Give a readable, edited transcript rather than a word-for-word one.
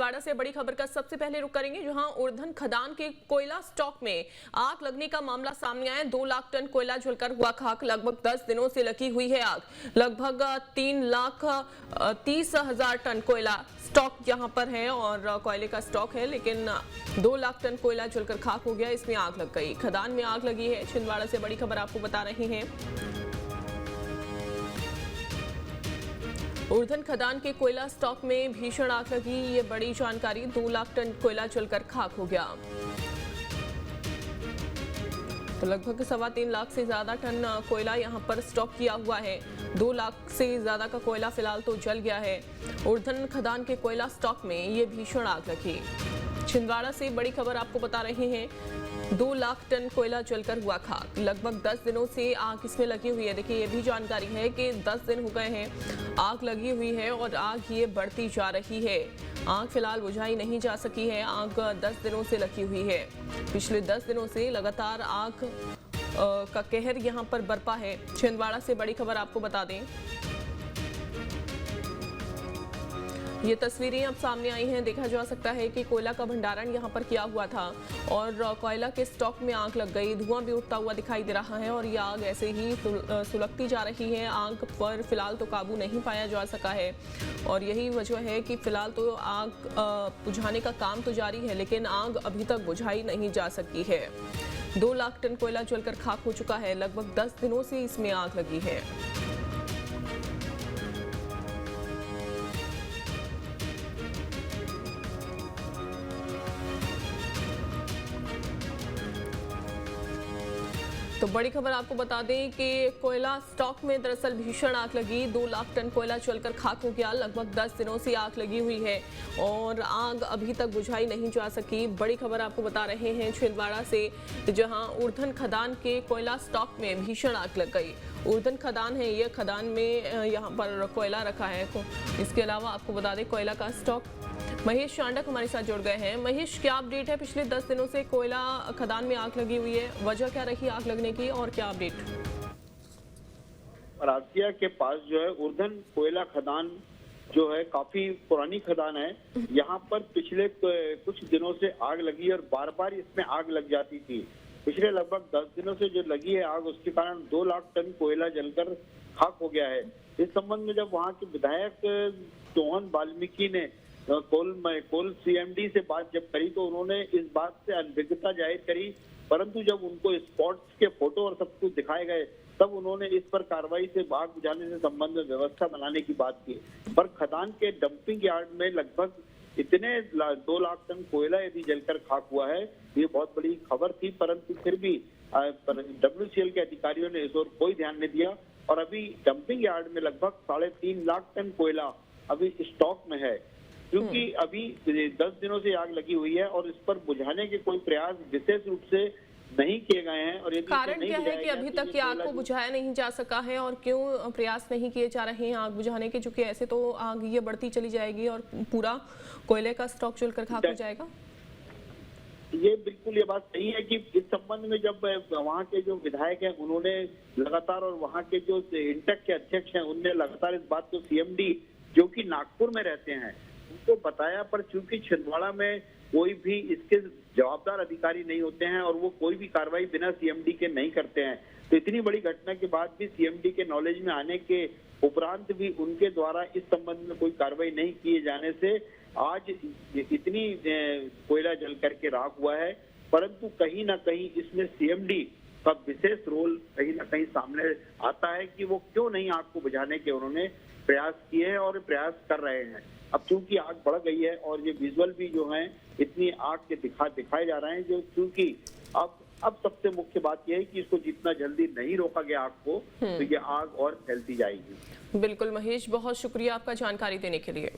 छिंदवाड़ा से बड़ी खबर का सबसे पहले रुख करेंगे, जहां उर्धन खदान के कोयला स्टॉक में आग लगने का मामला सामने आया। 2 लाख टन कोयला जलकर हुआ खाक। लगभग 10 दिनों से लगी हुई है आग। लगभग 3,30,000 टन कोयला स्टॉक यहां पर है और कोयले का स्टॉक है, लेकिन 2 लाख टन कोयला जलकर खाक हो गया। इसमें आग लग गई। खदान में आग लगी है। छिंदवाड़ा से बड़ी खबर आपको बता रहे हैं। उर्धन खदान के कोयला स्टॉक में भीषण आग लगी, ये बड़ी जानकारी। 2 लाख टन कोयला जलकर खाक हो गया। तो लगभग 3.25 लाख से ज्यादा टन कोयला यहां पर स्टॉक किया हुआ है। 2 लाख से ज्यादा का कोयला फिलहाल तो जल गया है। उर्धन खदान के कोयला स्टॉक में ये भीषण आग लगी। छिंदवाड़ा से बड़ी खबर आपको बता रहे हैं। 2 लाख टन कोयला जलकर हुआ खाक। लगभग 10 दिनों से आग इसमें लगी हुई है। देखिए, ये भी जानकारी है कि 10 दिन हो गए हैं आग लगी हुई है और आग ये बढ़ती जा रही है। आग फिलहाल बुझाई नहीं जा सकी है। आग 10 दिनों से लगी हुई है। पिछले 10 दिनों से लगातार आग का कहर यहां पर बरपा है। छिंदवाड़ा से बड़ी खबर आपको बता दें, ये तस्वीरें अब सामने आई हैं। देखा जा सकता है कि कोयला का भंडारण यहां पर किया हुआ था और कोयला के स्टॉक में आग लग गई। धुआं भी उठता हुआ दिखाई दे रहा है और ये आग ऐसे ही सुलगती जा रही है। आग पर फिलहाल तो काबू नहीं पाया जा सका है और यही वजह है कि फिलहाल तो आग बुझाने का काम तो जारी है, लेकिन आग अभी तक बुझाई नहीं जा सकी है। 2 लाख टन कोयला जलकर खाक हो चुका है। लगभग 10 दिनों से इसमें आग लगी है। तो बड़ी खबर आपको बता दें कि कोयला स्टॉक में दरअसल भीषण आग लगी। 2 लाख टन कोयला जलकर खाक हो गया। लगभग 10 दिनों से आग लगी हुई है और आग अभी तक बुझाई नहीं जा सकी। बड़ी खबर आपको बता रहे हैं छिंदवाड़ा से, जहां उर्धन खदान के कोयला स्टॉक में भीषण आग लग गई। उर्धन खदान है ये, खदान में यहाँ पर कोयला रखा है। इसके अलावा आपको बता दें कोयला का स्टॉक। महेश चांडक हमारे साथ जुड़ गए हैं। महेश, क्या अपडेट है? पिछले 10 दिनों से कोयला खदान में आग लगी हुई है, वजह क्या रही आग लगने की और क्या अपडेट? रासिया के पास जो है उर्धन कोयला खदान जो है काफी पुरानी खदान है। यहाँ पर पिछले कुछ दिनों से आग लगी और बार बार इसमें आग लग जाती थी। पिछले लगभग 10 दिनों से जो लगी है आग, उसके कारण 2 लाख टन कोयला जलकर खाक हो गया है। इस संबंध में जब वहाँ के विधायक चौहान वाल्मीकि ने कोल सीएमडी से बात जब करी तो उन्होंने इस बात से अनभिज्ञता जाहिर करी, परंतु जब उनको स्पॉट्स के फोटो और सब कुछ दिखाए गए तब उन्होंने इस पर कार्रवाई से आग बुझाने से संबंध में व्यवस्था बनाने की बात की। पर खदान के डंपिंग यार्ड में लगभग इतने 2 लाख टन कोयला यदि जलकर खाक हुआ है, ये बहुत बड़ी खबर थी। परंतु फिर भी WCL के अधिकारियों ने इस ओर कोई ध्यान नहीं दिया और अभी डंपिंग यार्ड में लगभग 3.5 लाख टन कोयला अभी स्टॉक में है, क्योंकि अभी 10 दिनों से आग लगी हुई है और इस पर बुझाने के कोई प्रयास विशेष रूप से नहीं किए गए हैं। और कारण क्या है कि अभी तक ये आग को बुझाया नहीं जा सका है और क्यों प्रयास नहीं किए जा रहे हैं आग बुझाने के? चूंकि ऐसे तो आग ये बढ़ती चली जाएगी और पूरा कोयले का स्टॉक जलकर खाक हो जाएगा। ये बिल्कुल ये बात सही है कि इस संबंध में जब वहाँ के जो विधायक हैं उन्होंने लगातार, और वहाँ के जो इंटेक के अध्यक्ष हैं उनने लगातार इस बात को सीएमडी जो कि नागपुर में रहते हैं उनको बताया, पर चूंकि छिंदवाड़ा में कोई भी इसके जवाबदार अधिकारी नहीं होते हैं और वो कोई भी कार्रवाई बिना सीएमडी के नहीं करते हैं, तो इतनी बड़ी घटना के बाद भी सीएमडी के नॉलेज में आने के उपरांत भी उनके द्वारा इस संबंध में कोई कार्रवाई नहीं किए जाने से आज इतनी कोयला जल करके राख हुआ है। परंतु कहीं ना कहीं इसमें सीएमडी का विशेष रोल कहीं ना कहीं सामने आता है कि वो क्यों नहीं आग को बुझाने के उन्होंने प्रयास किए हैं और प्रयास कर रहे हैं। अब चूंकि आग बढ़ गई है और ये विजुअल भी जो है इतनी आग के दिखाए जा रहे हैं, जो चूंकि अब सबसे मुख्य बात यह है कि इसको जितना जल्दी नहीं रोका गया आग को, तो ये आग और फैलती जाएगी। बिल्कुल महेश, बहुत शुक्रिया आपका जानकारी देने के लिए।